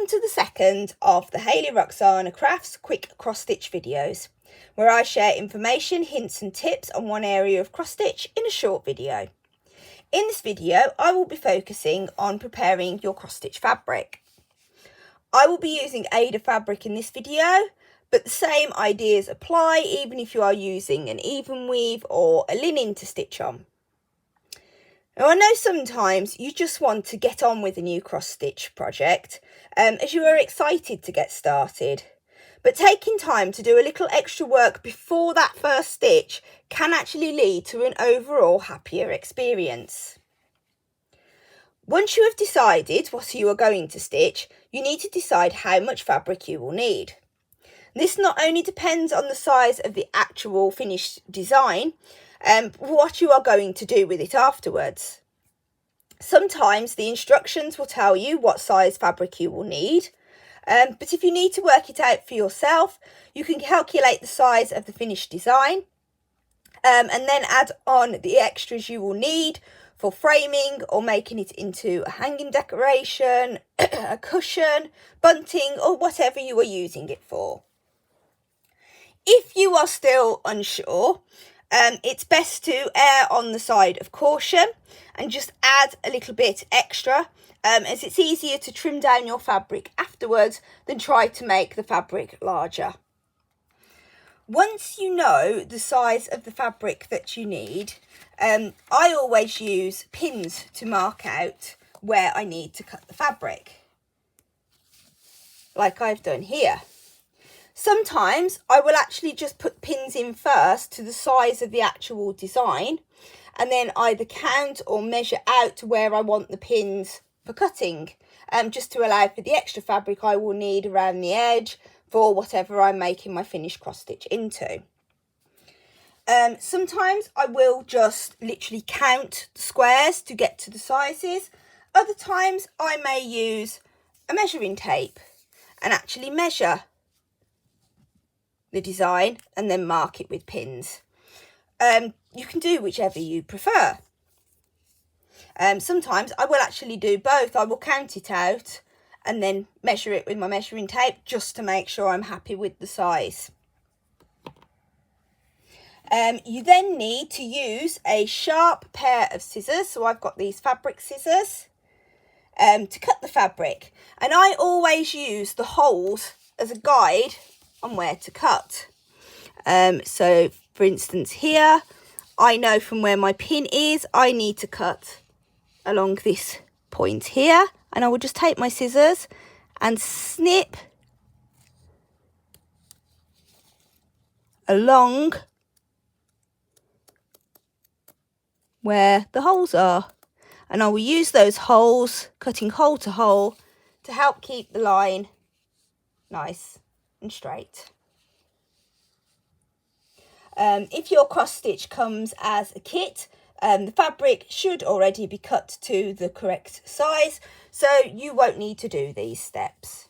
Welcome to the second of the Hayley-Roxanna Crafts quick cross stitch videos, where I share information, hints and tips on one area of cross stitch in a short video. In this video, I will be focusing on preparing your cross stitch fabric. I will be using Aida fabric in this video, but the same ideas apply even if you are using an even weave or a linen to stitch on. Now, I know sometimes you just want to get on with a new cross stitch project as you are excited to get started, but taking time to do a little extra work before that first stitch can actually lead to an overall happier experience. Once you have decided what you are going to stitch, you need to decide how much fabric you will need. This not only depends on the size of the actual finished design, what you are going to do with it afterwards. Sometimes the instructions will tell you what size fabric you will need, but if you need to work it out for yourself, you can calculate the size of the finished design and then add on the extras you will need for framing or making it into a hanging decoration, a cushion, bunting, or whatever you are using it for. If you are still unsure, it's best to err on the side of caution and just add a little bit extra, as it's easier to trim down your fabric afterwards than try to make the fabric larger. Once you know the size of the fabric that you need, I always use pins to mark out where I need to cut the fabric, like I've done here. Sometimes I will actually just put pins in first to the size of the actual design and then either count or measure out to where I want the pins for cutting, just to allow for the extra fabric I will need around the edge for whatever I'm making my finished cross stitch into. Sometimes I will just literally count the squares to get to the sizes. Other times I may use a measuring tape and actually measure the design and then mark it with pins. You can do whichever you prefer. Sometimes I will actually do both. I will count it out and then measure it with my measuring tape just to make sure I'm happy with the size. You then need to use a sharp pair of scissors. So I've got these fabric scissors to cut the fabric, and I always use the holes as a guide on where to cut. So for instance here, I know from where my pin is, I need to cut along this point here, and I will just take my scissors and snip along where the holes are, and I will use those holes, cutting hole to hole, to help keep the line nice and straight. If your cross stitch comes as a kit, the fabric should already be cut to the correct size, so you won't need to do these steps.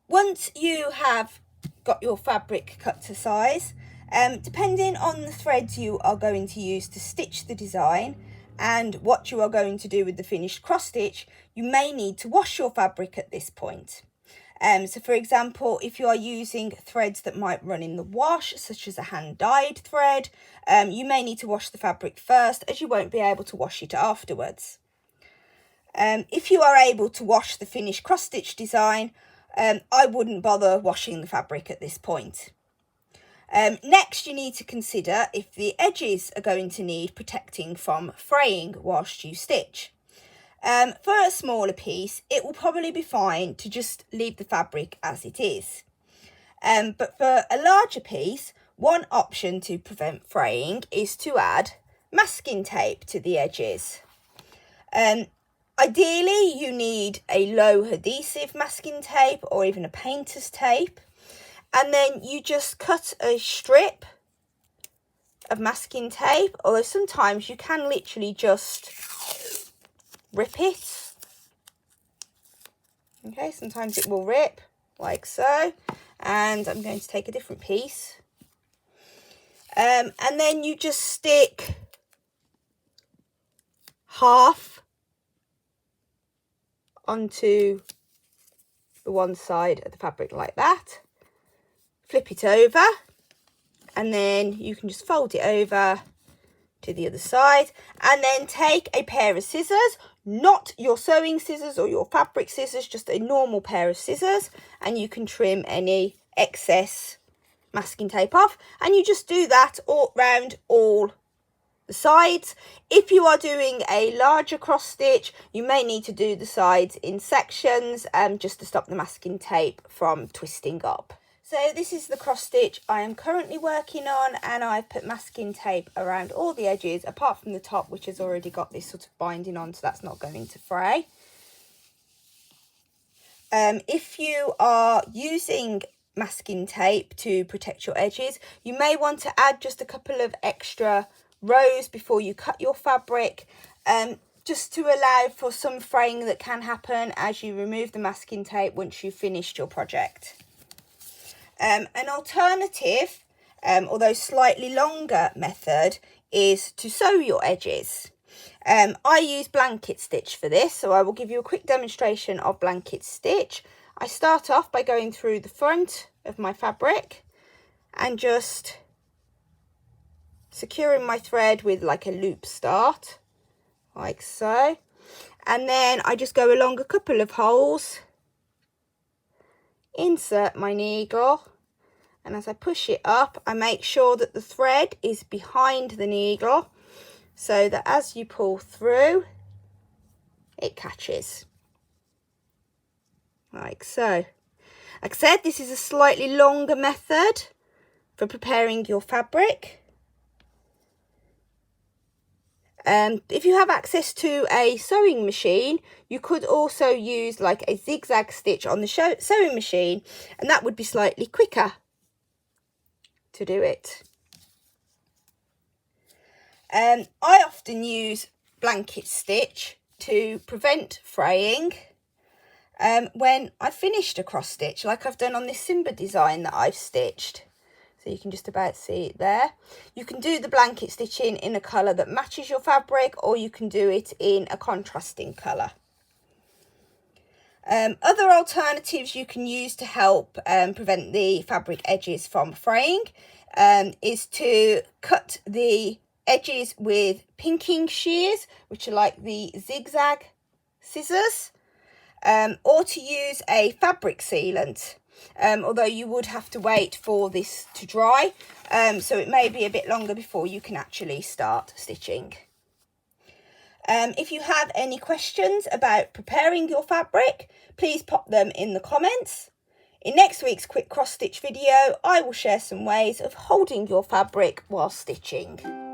Once you have got your fabric cut to size, depending on the threads you are going to use to stitch the design and what you are going to do with the finished cross stitch, you may need to wash your fabric at this point. So for example, if you are using threads that might run in the wash, such as a hand-dyed thread, you may need to wash the fabric first, as you won't be able to wash it afterwards. If you are able to wash the finished cross stitch design, I wouldn't bother washing the fabric at this point. Next, you need to consider if the edges are going to need protecting from fraying whilst you stitch. For a smaller piece, it will probably be fine to just leave the fabric as it is. But for a larger piece, one option to prevent fraying is to add masking tape to the edges. Ideally, you need a low adhesive masking tape or even a painter's tape. And then you just cut a strip of masking tape, although sometimes you can literally just rip it. Okay, sometimes it will rip like so, and I'm going to take a different piece, and then you just stick half onto the one side of the fabric like that, flip it over, and then you can just fold it over to the other side, and then take a pair of scissors, not your sewing scissors or your fabric scissors, just a normal pair of scissors, and you can trim any excess masking tape off, and you just do that all round all the sides. If you are doing a larger cross stitch, you may need to do the sides in sections just to stop the masking tape from twisting up. So this is the cross stitch I am currently working on, and I've put masking tape around all the edges apart from the top, which has already got this sort of binding on, so that's not going to fray. If you are using masking tape to protect your edges, you may want to add just a couple of extra rows before you cut your fabric, just to allow for some fraying that can happen as you remove the masking tape once you've finished your project. An alternative, although slightly longer method, is to sew your edges. I use blanket stitch for this, so I will give you a quick demonstration of blanket stitch. I start off by going through the front of my fabric and just securing my thread with like a loop start, like so. And then I just go along a couple of holes, insert my needle, and as I push it up, I make sure that the thread is behind the needle so that as you pull through, it catches. Like so. Like I said, this is a slightly longer method for preparing your fabric. If you have access to a sewing machine, you could also use like a zigzag stitch on the sewing machine, and that would be slightly quicker to do it. I often use blanket stitch to prevent fraying when I've finished a cross stitch, like I've done on this Simba design that I've stitched. So you can just about see it there. You can do the blanket stitching in a colour that matches your fabric, or you can do it in a contrasting colour. Other alternatives you can use to help prevent the fabric edges from fraying is to cut the edges with pinking shears, which are like the zigzag scissors, or to use a fabric sealant. Although you would have to wait for this to dry, so it may be a bit longer before you can actually start stitching. If you have any questions about preparing your fabric, please pop them in the comments. In next week's quick cross stitch video, I will share some ways of holding your fabric while stitching.